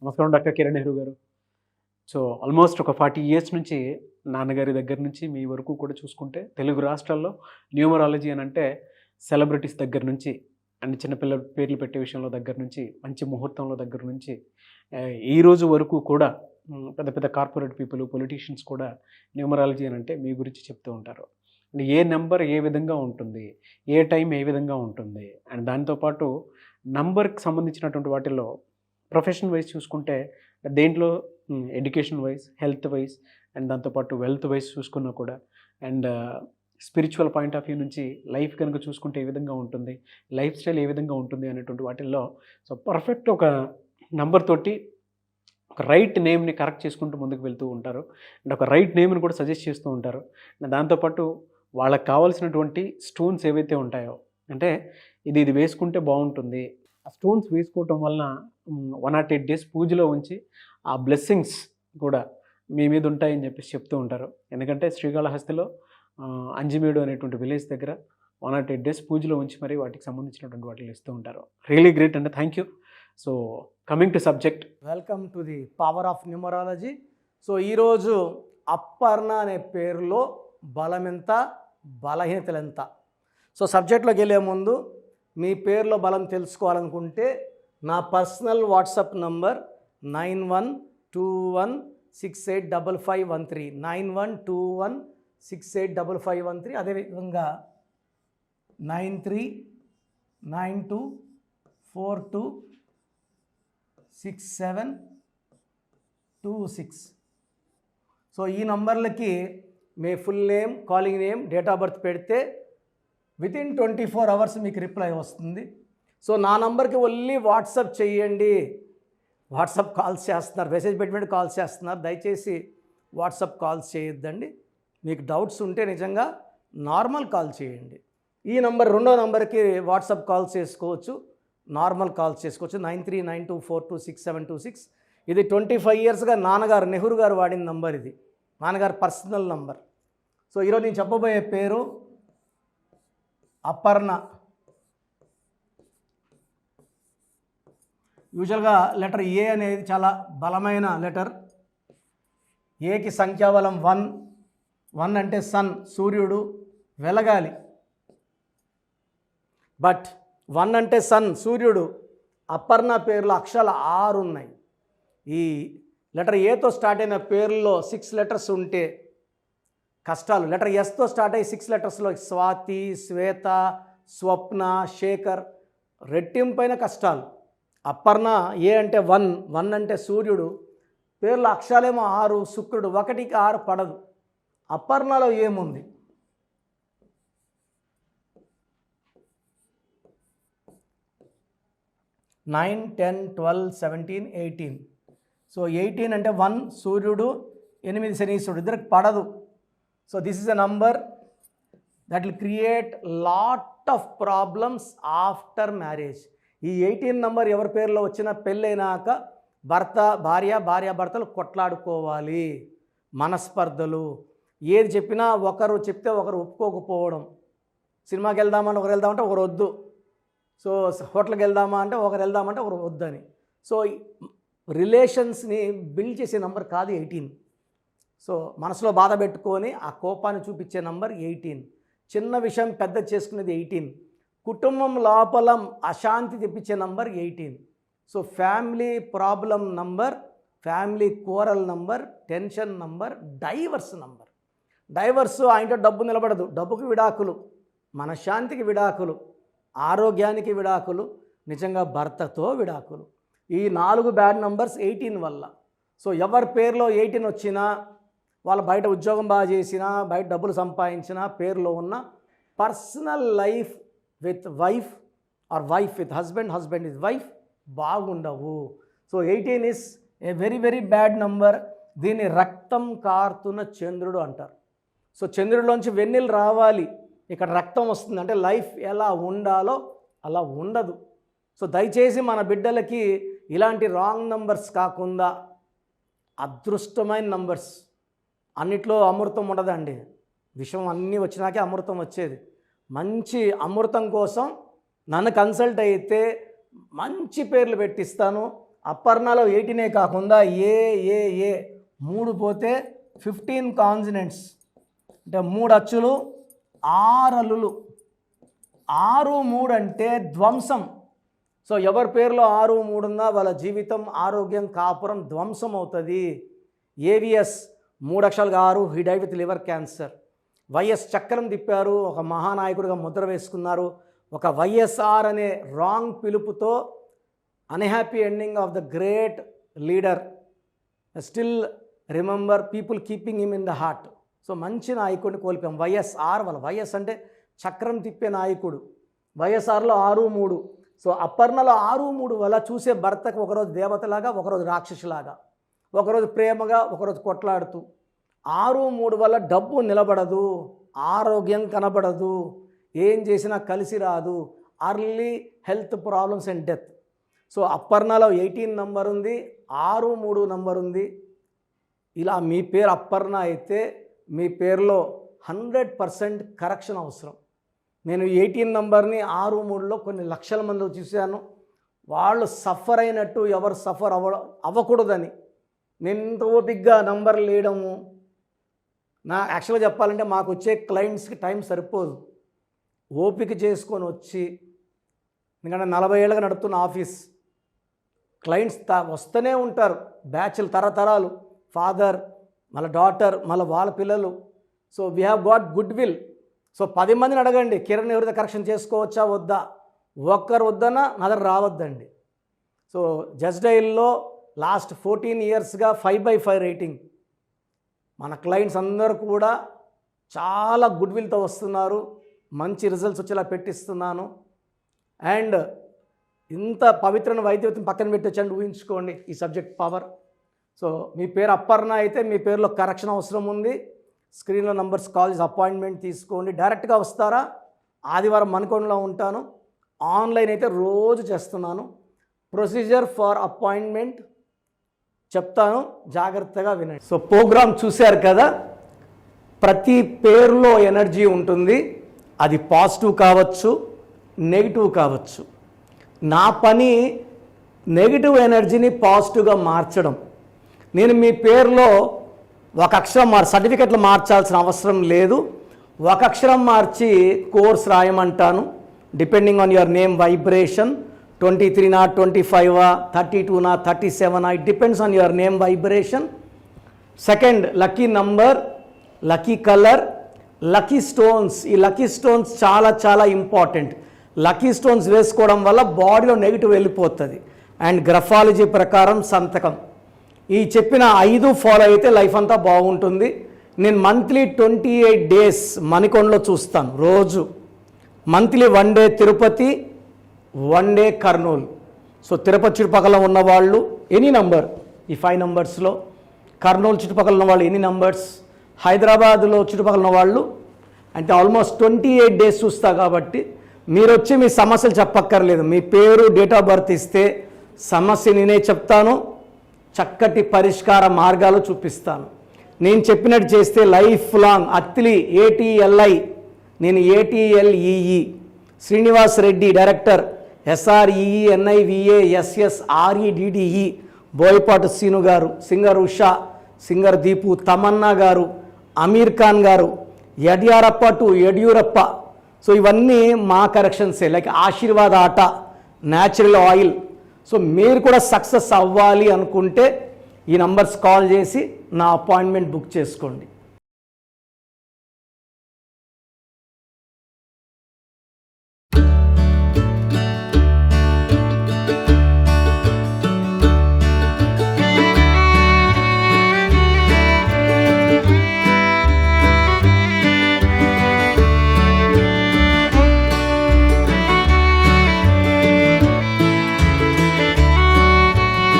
నమస్కారం డాక్టర్ కిరణ్ నెహ్రూ గారు. So almost ఒక 40 ఇయర్స్ నుంచి నాన్నగారి దగ్గర నుంచి మీ వరకు కూడా చూసుకుంటే తెలుగు రాష్ట్రాల్లో న్యూమరాలజీ అని అంటే సెలబ్రిటీస్ దగ్గర నుంచి అండ్ చిన్నపిల్లల పేర్లు పెట్టే విషయంలో దగ్గర నుంచి మంచి ముహూర్తంలో దగ్గర నుంచి ఈ రోజు వరకు కూడా పెద్ద పెద్ద కార్పొరేట్ పీపుల్ పొలిటీషియన్స్ కూడా న్యూమరాలజీ అని అంటే మీ గురించి చెప్తూ ఉంటారు. అండ్ ఏ నెంబర్ ఏ విధంగా ఉంటుంది, ఏ టైం ఏ విధంగా ఉంటుంది, అండ్ దాంతోపాటు నంబర్కి సంబంధించినటువంటి వాటిల్లో ప్రొఫెషన్ వైజ్ చూసుకుంటే దేంట్లో education wise, health wise and దాంతోపాటు వెల్త్ వైజ్ చూసుకున్నా కూడా and spiritual point of view నుంచి లైఫ్ కనుక చూసుకుంటే ఏ విధంగా ఉంటుంది, లైఫ్ స్టైల్ ఏ విధంగా ఉంటుంది అనేటువంటి వాటిల్లో సో పర్ఫెక్ట్ ఒక నెంబర్ తోటి ఒక రైట్ నేమ్ని కరెక్ట్ చేసుకుంటూ ముందుకు వెళ్తూ ఉంటారు అండ్ ఒక రైట్ నేమ్ని కూడా సజెస్ట్ చేస్తూ ఉంటారు. అండ్ దాంతోపాటు వాళ్ళకి కావాల్సినటువంటి స్టోన్స్ ఏవైతే ఉంటాయో అంటే ఇది వేసుకుంటే బాగుంటుంది, ఆ స్టోన్స్ వేసుకోవటం వలన 108 days పూజలో ఉంచి ఆ బ్లెస్సింగ్స్ కూడా మీ మీద ఉంటాయని చెప్పేసి చెప్తూ ఉంటారు. ఎందుకంటే శ్రీకాళహస్తిలో అంజిమేడు అనేటువంటి విలేజ్ దగ్గర 108 days పూజలో ఉంచి మరి వాటికి సంబంధించినటువంటి వాటిని ఇస్తూ ఉంటారు. రియలీ గ్రేట్ అండి, thank you. So coming to subject, welcome to the power of numerology. So ఈరోజు అపర్ణ అనే పేరులో బలం ఎంత, బలహీనతలు ఎంత. సో సబ్జెక్ట్లోకి వెళ్ళే ముందు మీ పేరులో బలం తెలుసుకోవాలనుకుంటే నా పర్సనల్ వాట్సాప్ నంబర్ 9121685513 9121685513. అదేవిధంగా 9392426726. సో ఈ నంబర్లకి మీ full name, calling name, date of birth పెడితే వితిన్ 24 hours మీకు రిప్లై వస్తుంది. సో నా నంబర్కి ఓన్లీ వాట్సాప్ చేయండి. వాట్సాప్ కాల్స్ చేస్తున్నారు, మెసేజ్ పెట్టినట్టు కాల్స్ చేస్తున్నారు. దయచేసి వాట్సాప్ కాల్స్ చేయొద్దండి. మీకు డౌట్స్ ఉంటే నిజంగా నార్మల్ కాల్ చేయండి. ఈ నంబర్ రెండో నంబర్కి వాట్సాప్ కాల్స్ చేసుకోవచ్చు, నార్మల్ కాల్స్ చేసుకోవచ్చు. 9392426726. ఇది 25 yearsగా నాన్నగారు నెహ్రూ గారు వాడిన నంబర్. ఇది నాన్నగారు పర్సనల్ నంబర్. సో ఈరోజు నేను చెప్పబోయే పేరు అపర్ణ. యూజువల్గా లెటర్ ఏ అనేది చాలా బలమైన లెటర్. ఏకి సంఖ్యాబలం 1. 1 అంటే సన్, సూర్యుడు, వెలగాలి. బట్ 1 అంటే సన్, సూర్యుడు. అపర్ణ పేర్లో అక్షరాలు 6 ఉన్నాయి. ఈ లెటర్ ఏతో స్టార్ట్ అయిన పేర్లలో 6 letters ఉంటే కష్టాలు. లెటర్ ఎస్తో స్టార్ట్ అయ్యి 6 letters స్వాతి, శ్వేత, స్వప్న, శేఖర్, రెట్టింపైన కష్టాలు. అపర్ణ ఏ అంటే 1. 1 అంటే సూర్యుడు. పేర్ల అక్షరాలేమో 6, శుక్రుడు. 1కి 6 పడదు. అపర్ణలో ఏముంది? నైన్, 10, 12, 17, 18. సో 18 అంటే 1 సూర్యుడు, 8 శనీశ్వరుడు. ఇద్దరికి పడదు. So this is a number that will create lot of problems after marriage. ఈ 18 నంబర్ ఎవరి పేరులో వచ్చినా పెళ్ళైనాక భార్యాభర్తలు కొట్లాడుకోవాలి. మనస్పర్ధలు, ఏది చెప్పినా ఒకరు చెప్తే ఒకరు ఒప్పుకోకపోవడం. సినిమాకి వెళ్దామని ఒకరు వెళ్దామంటే ఒకరు వద్దు. సో హోటల్కి వెళ్దామా అంటే ఒకరు వెళ్దామంటే ఒకరు వద్దని. సో రిలేషన్స్ని బిల్డ్ చేసే నంబర్ కాదు 18. సో మనసులో బాధ పెట్టుకొని ఆ కోపాన్ని చూపించే నంబర్ 18. చిన్న విషయం పెద్ద చేసుకునేది 18. కుటుంబం లోపల అశాంతి తెప్పించే number 18. So family problem number, family coral number, tension number, divorce number. Divorce ఆయనతో డబ్బు నిలబడదు. డబ్బుకి విడాకులు, మనశ్శాంతికి విడాకులు, ఆరోగ్యానికి విడాకులు, నిజంగా భర్తతో విడాకులు. ఈ 4 బ్యాడ్ నంబర్స్ 18 వల్ల. సో ఎవరి పేరులో 18 వచ్చినా, వాళ్ళు బయట ఉద్యోగం బాగా చేసినా, బయట డబ్బులు సంపాదించినా, పేరులో ఉన్న personal life with wife or wife with husband, husband with wife బాగుండవు. So 18 is a very very bad number. దీన్ని రక్తం కారుతున్న చంద్రుడు అంటారు. సో చంద్రుడిలోంచి వెన్నెలు రావాలి, ఇక్కడ రక్తం వస్తుంది. అంటే లైఫ్ ఎలా ఉండాలో అలా ఉండదు. సో దయచేసి మన బిడ్డలకి ఇలాంటి రాంగ్ నంబర్స్ కాకుండా అదృష్టమైన నంబర్స్. అన్నిట్లో అమృతం ఉండదండి. విషం అన్నీ వచ్చినాకే అమృతం వచ్చేది. మంచి అమృతం కోసం నన్ను కన్సల్ట్ అయితే మంచి పేర్లు పెట్టిస్తాను. అపర్ణలో 18 కాకుండా ఏ 3 పోతే 15 కాన్సనెంట్స్, అంటే 3 అచ్చులు 6 అల్లులు. 6 3 అంటే ధ్వంసం. సో ఎవరి పేరులో 6 3 ఉందా వాళ్ళ జీవితం, ఆరోగ్యం, కాపురం ధ్వంసం అవుతుంది. ఏవిఎస్ 3 అక్షరాలుగా 6, he died with liver cancer. YS చక్రం తిప్పారు, ఒక మహానాయకుడిగా ముద్ర వేసుకున్నారు. ఒక వైఎస్ఆర్ అనే రాంగ్ పిలుపుతో unhappy ending of the great leader. Still remember people keeping him in the heart. So మంచి నాయకుడిని కోల్పోయాం. వైఎస్ఆర్ వాళ్ళ వైఎస్ అంటే చక్రం తిప్పే నాయకుడు. వైఎస్ఆర్లో 6 3. సో అపర్ణలో 6 3 వల్ల చూసే భర్తకు ఒకరోజు దేవతలాగా, ఒకరోజు రాక్షసులాగా, ఒకరోజు ప్రేమగా, ఒకరోజు కొట్లాడుతూ. 6 3 వల్ల డబ్బు నిలబడదు, ఆరోగ్యం కనబడదు, ఏం చేసినా కలిసి రాదు, early health problems and death. So అపర్ణలో 18 నంబర్ ఉంది, 6 3 నంబర్ ఉంది. ఇలా మీ పేరు అపర్ణ అయితే మీ పేరులో 100% కరెక్షన్ అవసరం. నేను 18 నంబర్ని 6 3లో కొన్ని లక్షల మంది చూశాను. వాళ్ళు సఫర్ అయినట్టు ఎవరు సఫర్ అవ్వకూడదని నేను ఇంత ఓపిక్గా నంబర్లు వేయడము. నా యాక్చువల్గా చెప్పాలంటే మాకు వచ్చే క్లయింట్స్కి టైం సరిపోదు. ఓపిక చేసుకొని వచ్చి, ఎందుకంటే 40 ఏళ్ళగా నడుపుతున్న ఆఫీస్, క్లయింట్స్ వస్తూనే ఉంటారు, బ్యాచ్లు తరతరాలు, ఫాదర్ మళ్ళీ డాటర్ మళ్ళీ వాళ్ళ పిల్లలు. So we have got good will. So 10 మందిని అడగండి కిరణ్ ఎవరితో కరెక్షన్ చేసుకోవచ్చా వద్దా, ఒక్కరు వద్దన్నా నా దగ్గర రావద్దండి. సో జస్ట్ డైల్లో లాస్ట్ 14 ఇయర్స్గా 5/5 రేటింగ్. మన క్లయింట్స్ అందరూ కూడా చాలా గుడ్ విల్తో వస్తున్నారు, మంచి రిజల్ట్స్ వచ్చేలా పెట్టిస్తున్నాను. అండ్ ఇంత పవిత్రమైన వైద్యవతిని పక్కన పెట్టి వచ్చండి, ఊహించుకోండి ఈ సబ్జెక్ట్ పవర్. సో మీ పేరు అపర్ణ అయితే మీ పేరులో కరెక్షన్ అవసరం ఉంది. స్క్రీన్లో నంబర్స్ కాల్ చేసి అపాయింట్మెంట్ తీసుకోండి. డైరెక్ట్గా వస్తారా? ఆదివారం మణికొండలో ఉంటాను. ఆన్లైన్ అయితే రోజు చేస్తున్నాను. ప్రొసీజర్ ఫర్ అపాయింట్మెంట్ చెప్తాను, జాగ్రత్తగా వినండి. సో ప్రోగ్రామ్ చూశారు కదా, ప్రతి పేరులో ఎనర్జీ ఉంటుంది. అది పాజిటివ్ కావచ్చు, నెగిటివ్ కావచ్చు. నా పని నెగిటివ్ ఎనర్జీని పాజిటివ్గా మార్చడం. నేను మీ పేరులో ఒక అక్షరం సర్టిఫికెట్లు మార్చాల్సిన అవసరం లేదు. ఒక అక్షరం మార్చి కోర్స్ రాయమంటాను. Depending on your name vibration, 23 25 32 37, it depends on your name vibration. Second, lucky number, lucky colour, lucky stones. ఈ లక్కీ స్టోన్స్ చాలా చాలా ఇంపార్టెంట్. లక్కీ స్టోన్స్ వేసుకోవడం వల్ల బాడీలో నెగిటివ్ వెళ్ళిపోతుంది. అండ్ గ్రఫాలజీ ప్రకారం సంతకం. ఈ చెప్పిన 5 ఫాలో అయితే లైఫ్ అంతా బాగుంటుంది. నేను మంత్లీ 28 డేస్ మణికొండలో చూస్తాను రోజు. Monthly 1 day Tirupati, 1 day Kurnool. So Tirupati చుట్టుపక్కల ఉన్నవాళ్ళు ఎనీ నంబర్, ఈ 5 నంబర్స్లో, కర్నూలు చుట్టుపక్కల ఉన్న వాళ్ళు ఎనీ నంబర్స్, హైదరాబాద్లో చుట్టుపక్కల ఉన్న వాళ్ళు అంటే ఆల్మోస్ట్ 28 డేస్ చూస్తా. కాబట్టి మీరు వచ్చి మీ సమస్యలు చెప్పక్కర్లేదు. మీ పేరు, డేట్ ఆఫ్ బర్త్ ఇస్తే సమస్య నేనే చెప్తాను, చక్కటి పరిష్కార మార్గాలు చూపిస్తాను. నేను చెప్పినట్టు చేస్తే లైఫ్ లాంగ్. అత్తిలి ATLI, నేను ATLEE. Srinivas Reddy director, SREENIVASSREDDE. Boyapati Seenu గారు, సింగర్ ఉషా, సింగర్ దీపు, తమన్నా గారు, అమీర్ ఖాన్ గారు, యడ్యూరప్ప. సో ఇవన్నీ మా కరెక్షన్సే. లైక్ ఆశీర్వాద్ ఆట, న్యాచురల్ ఆయిల్. సో మీరు కూడా సక్సెస్ అవ్వాలి అనుకుంటే ఈ నంబర్స్ కాల్ చేసి నా అపాయింట్మెంట్ బుక్ చేసుకోండి.